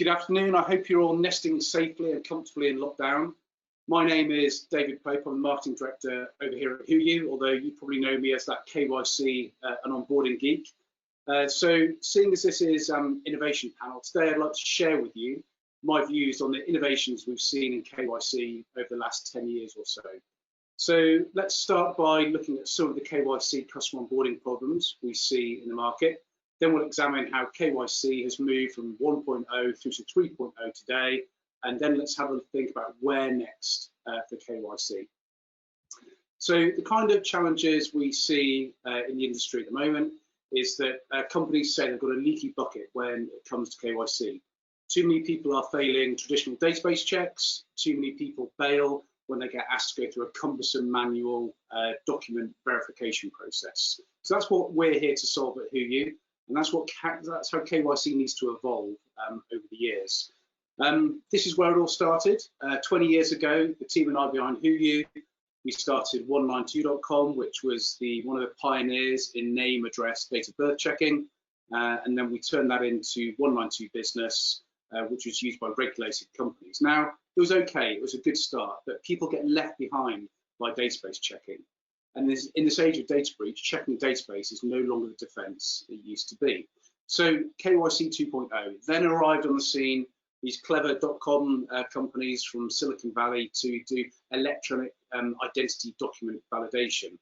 Good afternoon. I hope you're all nesting safely and comfortably in lockdown. My name is David Pope. I'm the Marketing Director over here at HooYu, although you probably know me as that KYC and onboarding geek. So seeing as this is innovation panel, today I'd like to share with you my views on the innovations we've seen in KYC over the last 10 years or so. So let's start by looking at some of the KYC customer onboarding problems we see in the market. Then we'll examine how KYC has moved from 1.0 through to 3.0 today, and then let's have a think about where next for KYC. So the kind of challenges we see in the industry at the moment is that companies say they've got a leaky bucket when it comes to KYC. Too many people are failing traditional database checks, too many people fail when they get asked to go through a cumbersome manual document verification process. So that's what we're here to solve at HooYu, and that's how KYC needs to evolve over the years. This is where it all started. 20 years ago, the team and I behind HooYu, we started 192.com, which was one of the pioneers in name, address, date of birth checking, and then we turned that into 192 Business, which was used by regulated companies. Now, it was okay, it was a good start, but people get left behind by database checking. And in this age of data breach, checking the database is no longer the defense it used to be. So KYC 2.0 then arrived on the scene, these clever .com companies from Silicon Valley to do electronic identity document validation.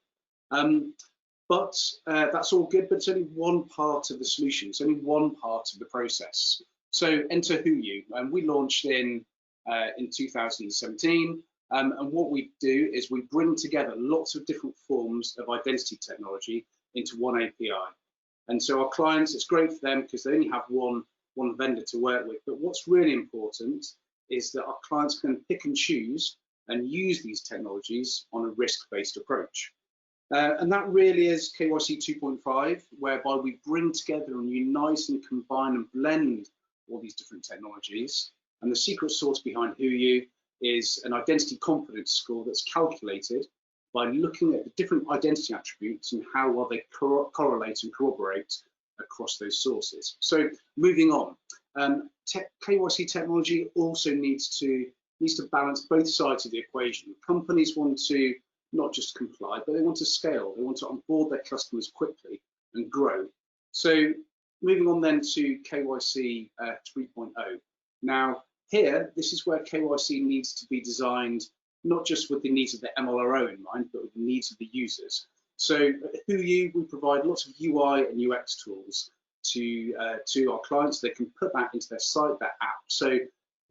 But that's all good, but it's only one part of the solution. It's only one part of the process. So enter HooYu, and we launched in 2017. And what we do is we bring together lots of different forms of identity technology into one API. And so our clients, it's great for them because they only have one vendor to work with. But what's really important is that our clients can pick and choose and use these technologies on a risk-based approach. And that really is KYC 2.5, whereby we bring together and unite and combine and blend all these different technologies. And the secret sauce behind HooYu is an identity confidence score that's calculated by looking at the different identity attributes and how well they correlate and corroborate across those sources. So moving on, KYC technology also needs to balance both sides of the equation. Companies want to not just comply, but they want to scale. They want to onboard their customers quickly and grow. So moving on then to KYC 3.0. Now, here, this is where KYC needs to be designed, not just with the needs of the MLRO in mind, but with the needs of the users. So at HooYu, we provide lots of UI and UX tools to our clients. They can put that into their site, their app. So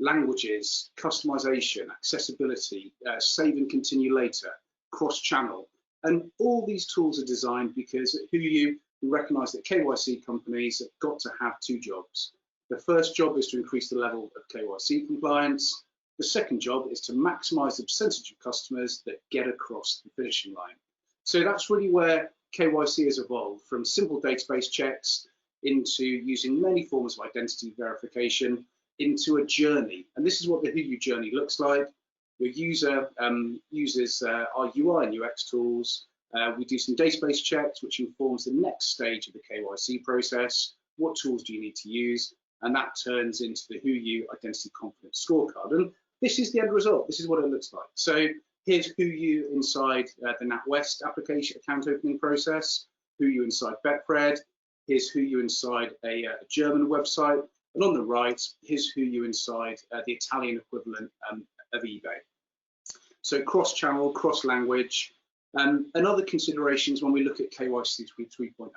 languages, customization, accessibility, save and continue later, cross-channel. And all these tools are designed because at HooYu, we recognize that KYC companies have got to have two jobs. The first job is to increase the level of KYC compliance. The second job is to maximize the percentage of customers that get across the finishing line. So that's really where KYC has evolved from simple database checks into using many forms of identity verification into a journey. And this is what the HooYu journey looks like. Your user uses our UI and UX tools. We do some database checks, which informs the next stage of the KYC process. What tools do you need to use? And that turns into the HooYu Identity Confidence Scorecard. And this is the end result. This is what it looks like. So here's HooYu inside the NatWest application account opening process, HooYu inside Betfred, here's HooYu inside a German website, and on the right, here's HooYu inside the Italian equivalent of eBay. So cross-channel, cross-language, and other considerations when we look at KYC 3.0.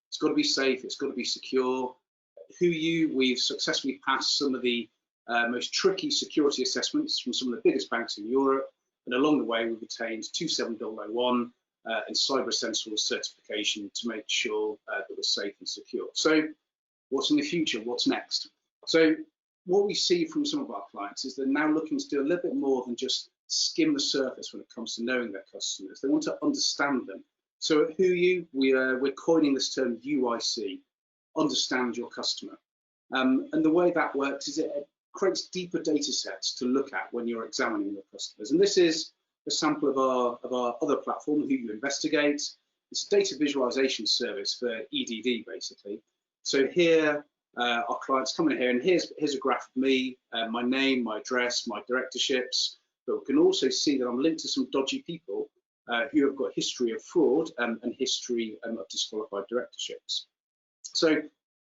It's got to be safe, it's got to be secure. HooYu, we've successfully passed some of the most tricky security assessments from some of the biggest banks in Europe, and along the way we've attained 27001 and Cyber Essentials certification to make sure that we're safe and secure. So what's in the future? What's next? So what we see from some of our clients is they're now looking to do a little bit more than just skim the surface when it comes to knowing their customers. They want to understand them. So at HooYu, we're coining this term UIC, understand your customer. And the way that works is it creates deeper data sets to look at when you're examining your customers. And this is a sample of our other platform, HooYu Investigate. It's a data visualization service for EDD, basically. So here, our clients come in here, and here's a graph of me, my name, my address, my directorships, but we can also see that I'm linked to some dodgy people who have got history of fraud and history of disqualified directorships. So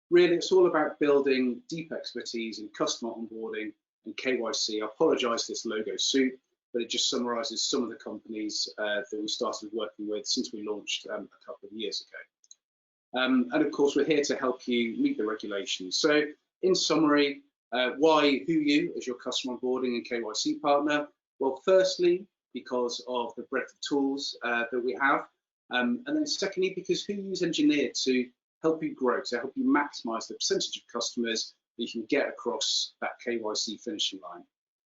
really, it's all about building deep expertise in customer onboarding and KYC. I apologise for this logo suit, but it just summarises some of the companies that we started working with since we launched a couple of years ago. And of course, we're here to help you meet the regulations. So in summary, why HooYu as your customer onboarding and KYC partner? Well, firstly, because of the breadth of tools that we have. And then secondly, because HooYu is engineered to help you grow, to help you maximize the percentage of customers that you can get across that KYC finishing line.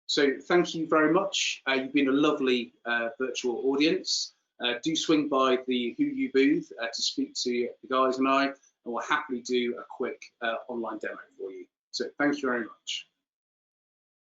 So thank you very much. You've been a lovely virtual audience. Do swing by the HooYu booth to speak to the guys and I, and we'll happily do a quick online demo for you. So thank you very much.